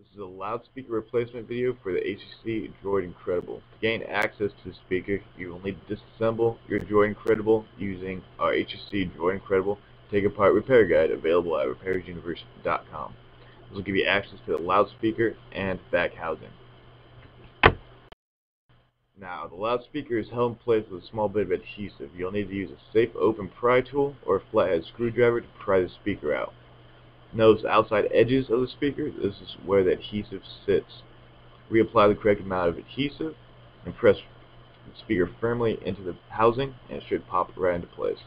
This is a loudspeaker replacement video for the HTC Droid Incredible. To gain access to the speaker, you will need to disassemble your Droid Incredible using our HTC Droid Incredible Take Apart Repair Guide available at repairsuniverse.com. This will give you access to the loudspeaker and back housing. Now, the loudspeaker is held in place with a small bit of adhesive. You'll need to use a safe open pry tool or a flathead screwdriver to pry the speaker out. Notice the outside edges of the speaker. This is where the adhesive sits. Reapply the correct amount of adhesive and press the speaker firmly into the housing, and it should pop right into place.